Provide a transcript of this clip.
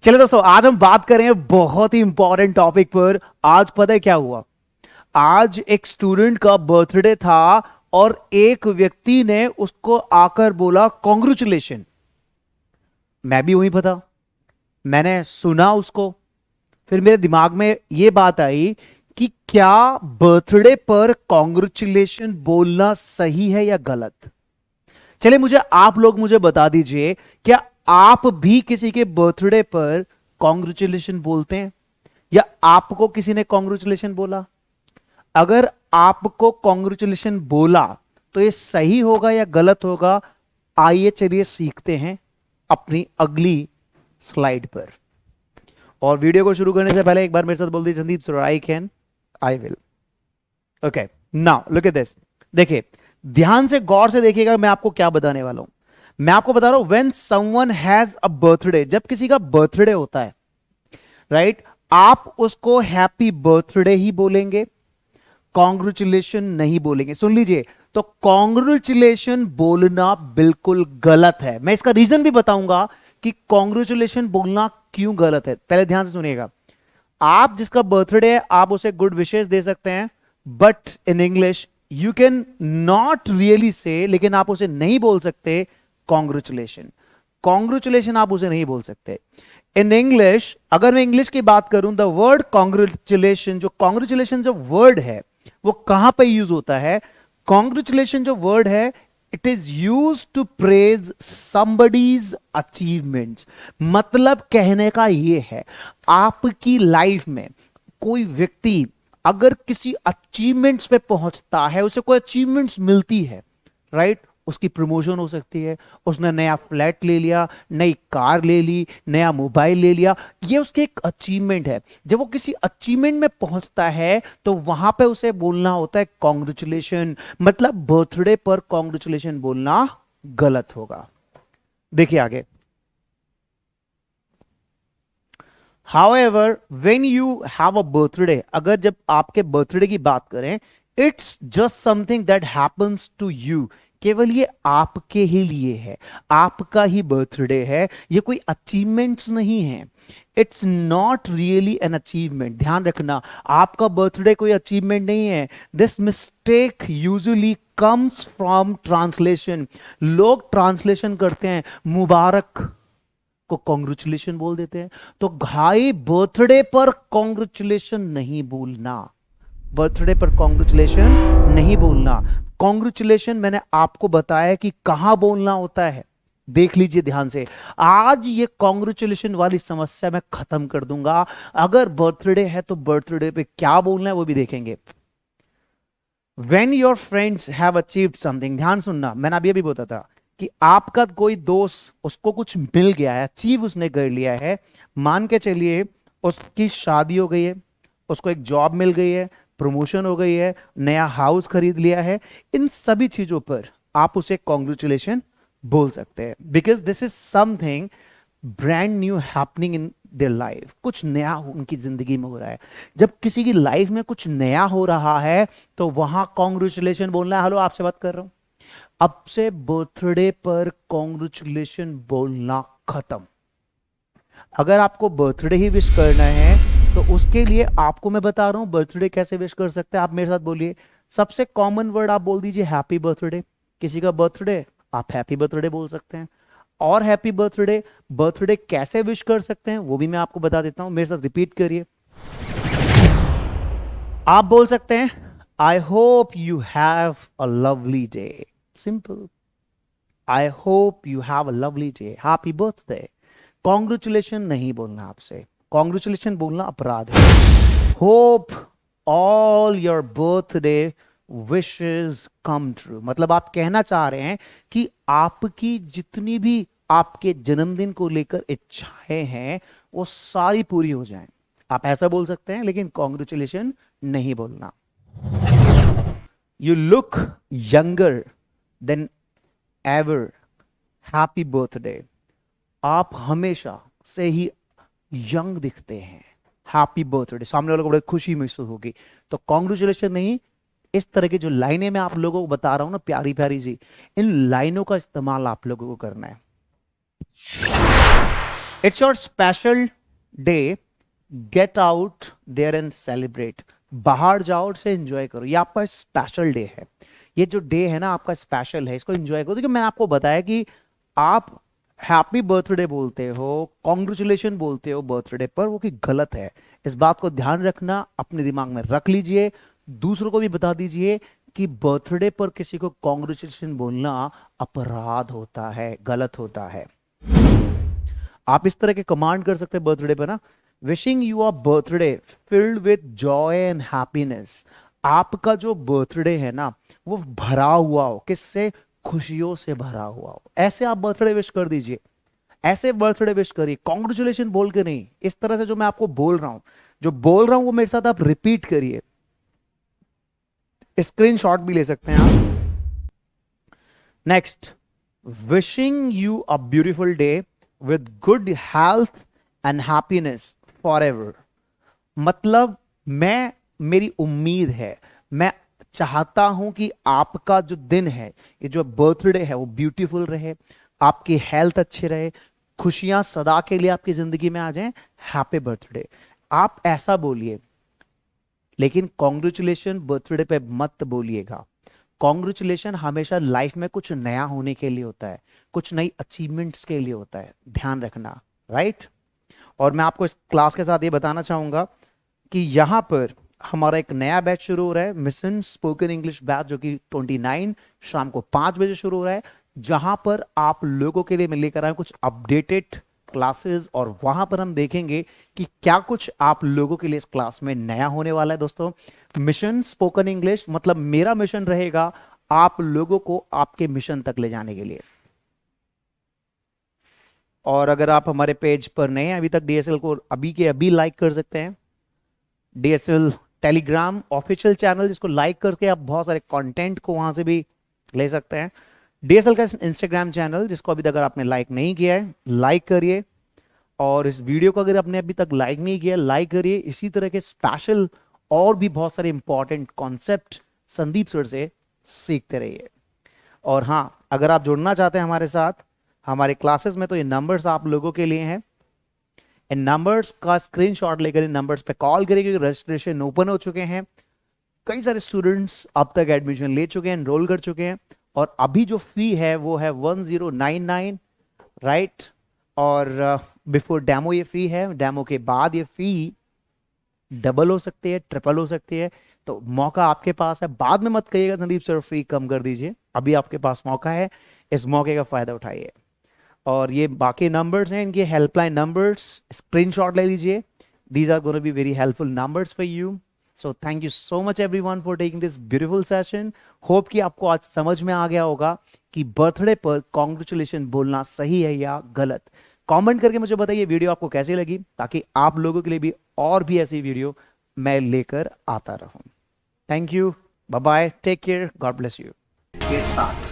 चलिए दोस्तों, आज हम बात करें बहुत ही इंपॉर्टेंट टॉपिक पर। आज पता है क्या हुआ? आज एक स्टूडेंट का बर्थडे था और एक व्यक्ति ने उसको आकर बोला कॉन्ग्रेचुलेशन। मैं भी वहीं पता, मैंने सुना उसको। फिर मेरे दिमाग में यह बात आई कि क्या बर्थडे पर कॉन्ग्रेचुलेशन बोलना सही है या गलत। चलिए आप लोग मुझे बता दीजिए, क्या आप भी किसी के बर्थडे पर कॉन्ग्रेचुलेशन बोलते हैं या आपको किसी ने कॉन्ग्रेचुलेशन बोला? अगर आपको कॉन्ग्रेचुलेशन बोला तो ये सही होगा या गलत होगा? आइए चलिए सीखते हैं अपनी अगली स्लाइड पर। और वीडियो को शुरू करने से पहले एक बार मेरे साथ बोल दीजिए, Sandeep sir, I can, I will. Okay, now look at this. देखिए, ध्यान से गौर से देखिएगा, मैं आपको क्या बताने वाला हूं। मैं आपको बता रहा हूं, when someone has a birthday, जब किसी का बर्थडे होता है, राइट, आप उसको हैप्पी बर्थडे ही बोलेंगे, कॉन्ग्रेचुलेशन नहीं बोलेंगे। सुन लीजिए, तो कॉन्ग्रेचुलेशन बोलना बिल्कुल गलत है। मैं इसका रीजन भी बताऊंगा कि कॉन्ग्रेचुलेशन बोलना क्यों गलत है। पहले ध्यान से सुनिएगा। आप जिसका बर्थडे है, आप उसे गुड विशेस दे सकते हैं, but in English you can not really say, लेकिन आप उसे नहीं बोल सकते कॉन्ग्रेचुलेशन। कॉन्ग्रेचुलेशन आप उसे नहीं बोल सकते इन इंग्लिश। अगर मैं इंग्लिश की बात करूं, द वर्ड कॉन्ग्रेचुलेशन, जो कॉन्ग्रेचुलेशन जो वर्ड है वो कहां पे यूज होता है? कॉन्ग्रेचुलेशन जो वर्ड है, it is use to praise somebody's achievements. मतलब कहने का यह है, आपकी लाइफ में कोई व्यक्ति अगर किसी अचीवमेंट्स पे पहुंचता है, उसे कोई अचीवमेंट्स मिलती है, राइट, उसकी प्रमोशन हो सकती है, उसने नया फ्लैट ले लिया, नई कार ले ली, नया मोबाइल ले लिया, ये उसकी एक अचीवमेंट है। जब वो किसी अचीवमेंट में पहुंचता है तो वहां पे उसे बोलना होता है कॉन्ग्रेचुलेशन। मतलब बर्थडे पर कॉन्ग्रेचुलेशन बोलना गलत होगा। देखिए आगे। However, when you have a birthday, अगर जब आपके बर्थडे की बात करें, it's just something that happens to you। केवल ये आपके ही लिए है, आपका ही बर्थडे है, ये कोई अचीवमेंट्स नहीं है। It's not really an achievement. ध्यान रखना, आपका बर्थडे कोई अचीवमेंट नहीं है। This mistake usually comes from translation. लोग ट्रांसलेशन करते हैं, मुबारक को कॉन्ग्रेचुलेशन बोल देते हैं। तो भाई, बर्थडे पर कॉन्ग्रेचुलेशन नहीं बोलना, बर्थडे पर कॉन्ग्रेचुलेशन नहीं बोलना। कॉन्ग्रेचुलेशन मैंने आपको बताया कि कहां बोलना होता है। देख लीजिए ध्यान से, आज ये कॉन्ग्रेचुलेशन वाली समस्या मैं खत्म कर दूंगा। अगर बर्थडे है तो बर्थडे पे क्या बोलना है वो भी देखेंगे। When your friends have achieved something, ध्यान सुनना, मैंने अभी बोला था कि आपका कोई दोस्त, उसको कुछ मिल गया है, अचीव उसने कर लिया है। मान के चलिए उसकी शादी हो गई है, उसको एक जॉब मिल गई है, प्रमोशन हो गई है, नया हाउस खरीद लिया है। इन सभी चीजों पर आप उसे कॉन्ग्रेचुलेशन बोल सकते हैं, because this is something brand new happening in their life. कुछ नया उनकी जिंदगी में हो रहा है। जब किसी की लाइफ में कुछ नया हो रहा है तो वहां कॉन्ग्रेचुलेशन बोलना है। हेलो, आपसे बात कर रहा हूं। अब से बर्थडे पर कॉन्ग्रेचुलेशन बोलना खत्म। अगर आपको बर्थडे ही विश करना है तो उसके लिए आपको मैं बता रहा हूं बर्थडे कैसे विश कर सकते हैं। आप मेरे साथ बोलिए। सबसे कॉमन वर्ड आप बोल दीजिए हैप्पी बर्थडे। किसी का बर्थडे, आप हैप्पी बर्थडे बोल सकते हैं। और हैप्पी बर्थडे, बर्थडे कैसे विश कर सकते हैं वो भी मैं आपको बता देता हूं। मेरे साथ रिपीट करिए। आप बोल सकते हैं, I hope you have a lovely day. Simple. I hope you have a lovely day, happy birthday. Congratulation नहीं बोलना आपसे, कॉन्ग्रेचुलेशन बोलना अपराध है। Hope all your birthday wishes come true. मतलब आप कहना चाह रहे हैं कि आपकी जितनी भी आपके जन्मदिन को लेकर इच्छाएं हैं वो सारी पूरी हो जाएं। आप ऐसा बोल सकते हैं, लेकिन कॉन्ग्रेचुलेशन नहीं बोलना। You look younger than ever, happy birthday. आप हमेशा से ही यंग दिखते हैं, हैप्पी बर्थडे। सामने वालों को बड़ी खुशी महसूस होगी। तो कॉन्ग्रेचुलेशन नहीं, इस तरह की जो लाइनें मैं आप लोगों को बता रहा हूं ना, प्यारी प्यारी सी, इन लाइनों का इस्तेमाल आप लोगों को करना है। It's your special day, get out there and celebrate. बाहर जाओ और से एंजॉय करो, ये आपका स्पेशल डे है। ये जो डे है ना आपका स्पेशल है, इसको एंजॉय करो। देखिए मैंने आपको बताया कि आप हैप्पी बर्थडे बोलते हो, कॉन्ग्रेचुलेशन बोलते हो बर्थडे पर, वो कि गलत है। इस बात को ध्यान रखना, अपने दिमाग में रख लीजिए, दूसरों को भी बता दीजिए कि बर्थडे पर किसी को कॉन्ग्रेचुलेशन बोलना अपराध होता है, गलत होता है। आप इस तरह के कमांड कर सकते हैं बर्थडे पर ना, wishing you a birthday filled with Joy and happiness. आपका जो बर्थडे है ना वो भरा हुआ हो, किससे? खुशियों से भरा हुआ हो। ऐसे आप बर्थडे विश कर दीजिए, ऐसे बर्थडे विश करिए, कॉन्ग्रेचुलेशन बोल के नहीं, इस तरह से जो मैं आपको बोल रहा हूं वो मेरे साथ आप रिपीट करिए। स्क्रीनशॉट भी ले सकते हैं आप। Next, wishing you a beautiful day with good health and happiness for ever. मतलब मेरी उम्मीद है, मैं चाहता हूं कि आपका जो दिन है, ये जो बर्थडे है वो ब्यूटीफुल रहे, आपकी हेल्थ अच्छी रहे, खुशियां सदा के लिए आपकी जिंदगी में आ जाएं। हैप्पी बर्थडे आप ऐसा बोलिए, लेकिन कॉन्ग्रेचुलेशन बर्थडे पे मत बोलिएगा। कॉन्ग्रेचुलेशन हमेशा लाइफ में कुछ नया होने के लिए होता है, कुछ नई अचीवमेंट्स के लिए होता है, ध्यान रखना, राइट। और मैं आपको इस क्लास के साथ ये बताना चाहूंगा कि यहां पर हमारा एक नया बैच शुरू हो रहा है, मिशन स्पोकन इंग्लिश बैच, जो कि 29 शाम को 5 बजे शुरू हो रहा है, जहां पर आप लोगों के लिए मैं लेकर आया कुछ अपडेटेड क्लासेस, और वहां पर हम देखेंगे कि क्या कुछ आप लोगों के लिए इस क्लास में नया होने वाला है। दोस्तों, मिशन स्पोकन इंग्लिश मतलब मेरा मिशन रहेगा आप लोगों को आपके मिशन तक ले जाने के लिए। और अगर आप हमारे पेज पर नए हैं अभी तक, डीएसएल को अभी के अभी लाइक कर सकते हैं। डीएसएल टेलीग्राम ऑफिशियल चैनल, जिसको लाइक करके आप बहुत सारे कंटेंट को वहां से भी ले सकते हैं। डीएसएल का इंस्टाग्राम चैनल, जिसको अभी तक अगर आपने लाइक नहीं किया है, लाइक करिए। और इस वीडियो को अगर आपने अभी तक लाइक नहीं किया, लाइक करिए। इसी तरह के स्पेशल और भी बहुत सारे इंपॉर्टेंट कॉन्सेप्ट संदीप सर से सीखते रहिए। और हाँ, अगर आप जुड़ना चाहते हैं हमारे साथ हमारे क्लासेस में, तो ये नंबर्स आप लोगों के लिए हैं। इन नंबर्स का स्क्रीनशॉट लेकर इन नंबर्स पे कॉल करिए, क्योंकि रजिस्ट्रेशन ओपन हो चुके हैं। कई सारे स्टूडेंट्स अब तक एडमिशन ले चुके हैं, एनरोल कर चुके हैं। और अभी जो फी है वो है 1099, राइट। और बिफोर डेमो ये फी है, डेमो के बाद ये फी डबल हो सकती है, ट्रिपल हो सकती है। तो मौका आपके पास है, बाद में मत कहिएगा संदीप सर फी कम कर दीजिए। अभी आपके पास मौका है, इस मौके का फायदा उठाइए। और ये बाकी नंबर्स हैं, इनके हेल्पलाइन नंबर्स, स्क्रीनशॉट ले लीजिए। These are gonna be very helpful numbers for you. So thank you so much everyone for taking this beautiful session. Hope कि आपको आज समझ में आ गया होगा कि बर्थडे पर कॉन्ग्रेचुलेशन बोलना सही है या गलत। कमेंट करके मुझे बताइए वीडियो आपको कैसी लगी, ताकि आप लोगों के लिए भी और भी ऐसी वीडियो मैं लेकर आता रहूं। Thank you, bye bye, take care, God bless you के साथ।